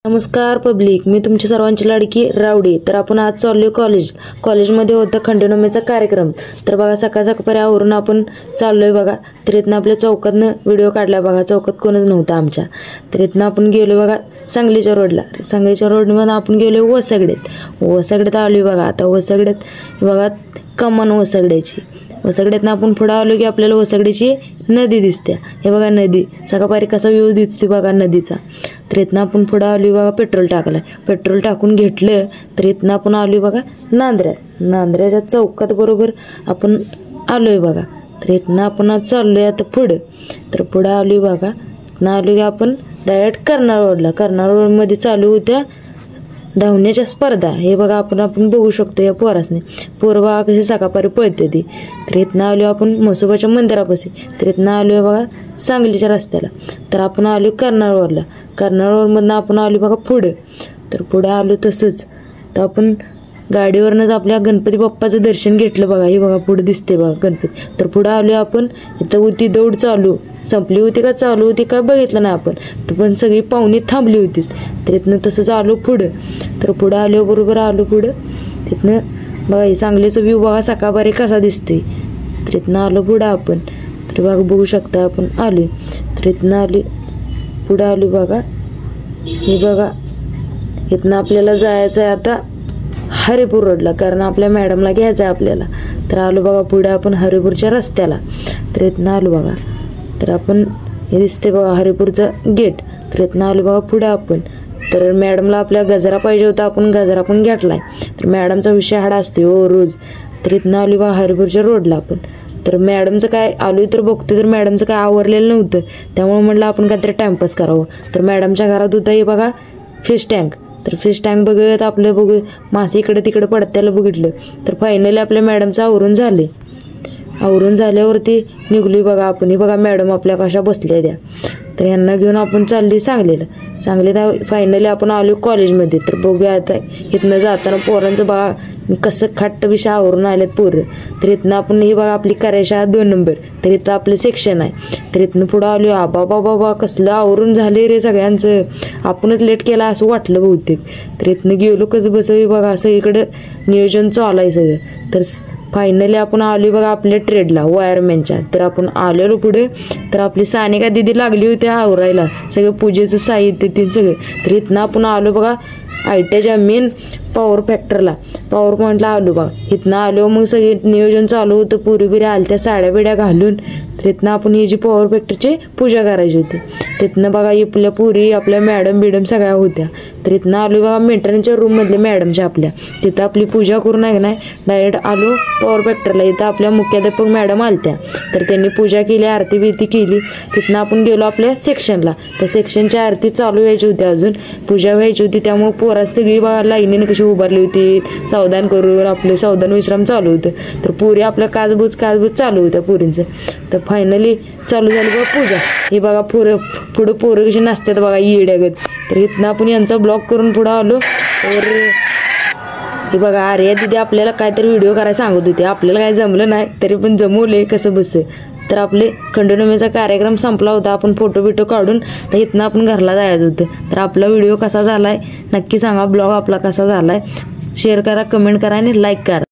नमस्कार पब्लिक, मी तुमची सर्वांची लाडकी रावडी। तर आपण आज चाललोय कॉलेजमध्ये होता खंडोनमेचा कार्यक्रम। तर बघा सकाळ सकाळी आवरून आपण चाललोय बघा। तर इथनं आपल्या चौकातनं व्हिडिओ काढला बघा, चौकात कोणच नव्हता आमच्या। तर इथनं आपण गेलो बघा सांगलीच्या रोडला। सांगलीच्या रोडमध्ये आपण गेलो वसगड्यात आलोय बघा। आता वसगड्यात बघा कमान वसगड्यातनं आपण पुढे आलो की आपल्याला वसगड्याची नदी दिसते। हे बघा नदी सकाळपारी कसा व्ह्यू दिसते बघा नदीचा। तर इथनं आपण पुढे आलो बघा, पेट्रोल टाकून घेतलं। तर इथनं आपण आलो बघा नांदऱ्याच्या चौकात बरोबर आपण आलोय बघा। तर इथनं आपण आज चाललोय आता पुढे आलोय बघा। इथनं आलो की आपण डायरेक्ट कर्नाळ रोडमध्ये चालू होत्या धावण्याच्या स्पर्धा। हे बघा आपण बघू शकतो या पोरं बघा कशी सकाळपारी पळते ती। तर इथनं आलो आपण म्हसोबाच्या मंदिरापाशी। तर इथनं आलो बघा सांगलीच्या रस्त्याला। तर आपण आलो कर्नाळ रोडमधनं आपण आलो बघा तर पुढे आलो तसंच तर आपण गाडीवरनंच आपल्या गणपती बाप्पाचं दर्शन घेतलं बघा। हे बघा पुढे दिसते बघा गणपती। तर पुढे आलो आपण, इथं होती दौड चालू, संपली होती का चालू होती काय बघितलं ना आपण। तर पण सगळी पाहुणी थांबली होती। तर इथनं तसंच आलो तर पुढे आलो बरोबर तिथनं बघा हे सांगलीचा व्ह्यू बघा सकाळपारी कसा दिसतोय। तर इथनं आलो पुढं आपण, तर बघा बघू शकता आपण आलो। तर इथनं पुढं आलो बघा। हे बघा इथनं आपल्याला जायचं आहे आता हरिपूर रोडला, कारण आपल्या मॅडमला घ्यायचं आहे आपल्याला। तर आलो बघा पुढे आपण हरिपूरच्या रस्त्याला। तर इथनं आलो बघा, तर आपण हे दिसते बघा हरिपूरचं गेट। तर इथनं आलो बघा पुढे आपण। तर मॅडमला आपल्या गजरा पाहिजे होता, आपण गजरा पण घेतलाय। तर मॅडमचा विषय हाडा असतो हो रोज। तर इथनं आलो बघा हरिपूरच्या रोडला आपण। तर मॅडमचं काय आलोय तर बघतो, तर मॅडमचं काय आवरलेलं नव्हतं, त्यामुळे म्हटलं आपण काहीतरी टाइमपास करावं। तर मॅडमच्या घरात होतं हे बघा फिश टँक। तर फिश टँक बघत आपलं बघू मासे इकडे तिकडे पडत्याला बघितलं। तर फायनली आपल्या मॅडमचं आवरून झाल्यावरती निघलोय बघा आपण। हे बघा मॅडम आपल्या कशा बसल्या द्या। तर यांना घेऊन आपण चालली सांगलीत फायनली आपण आलो कॉलेजमध्ये। तर बघूया आता इथनं जाताना पोरांचं बघा कसं खट्ट विषय आवरून आलेत पोरं। तर इथनं आपण हे बघा आपली करायच्या 2 नंबर। तर इथं आपलं सेक्शन आहे। तर इथनं पुढं आलो बाबा कसलं आवरून झाले रे सगळ्यांचं, आपणच लेट केला असं वाटलं बहुतेक। तर इथनं गेलो कसं बसवी बघा सगळीकडं नियोजन चालू आहे सगळं। तर फायनली आपण आलो बघा आपल्या ट्रेडला वायरमॅनच्या। तर आपण आलेलो पुढे, तर आपली सानिका दिदी लागली होती आवरायला सगळं पूजेचं साहित्य ते सगळं। तर इथनं आपण आलो बघा आयटीच्या मेन पॉवर पॉईंटला आलो बघा। इथनं आलो मग सगळे नियोजन चालू होतं, पुरी आलत्या साड्या बिड्या घालून। तर इथनं आपण ही जी पॉवर फॅक्टरीची पूजा करायची होती। तिथनं बघा आपल्या पुरी आपल्या मॅडम सगळ्या होत्या। तर इथनं आलो बघा मेंटेनन्सच्या रूममधले मॅडमच्या आपल्या, तिथं आपली पूजा करून आहे नाही डायरेक्ट आलो पॉवर फॅक्टरीला। इथं आपल्या मुख्याध्यापक मॅडम आलत्या, तर त्यांनी पूजा केली, आरती बिरती केली। तिथनं आपण गेलो आपल्या सेक्शनला। तर सेक्शनची आरती चालू व्हायची होती, अजून पूजा व्हायची होती, त्यामुळे पोरास सगळी बघा लाईनीने कशी उभारली होती सावधान करून आपले सावधान विश्राम चालू होतं। तर पुरी आपल्या काजबूज चालू होत्या पुरींचं। तर फायनली चालू झाली बघा पूजा। हे बघा पुढं पोरं कशी नाचतात बघा येड्यागत। तर इथनं आपण यांचा ब्लॉग करून पुढं आलो। तर हे बघा आर्या दिदी आपल्याला काहीतरी व्हिडिओ करायला सांगत होते, आपल्याला काय जमलं नाही तरी पण जमवले कसं बस। तर आपले खंडोनमेचा कार्यक्रम संपला होता, आपण फोटो बिटो काढून तर इथनं आपण घरला जायचं होतं। तर आपला व्हिडिओ कसा झालाय नक्की सांगा, ब्लॉग आपला कसा झालाय शेअर करा, कमेंट करा आणि लाईक करा।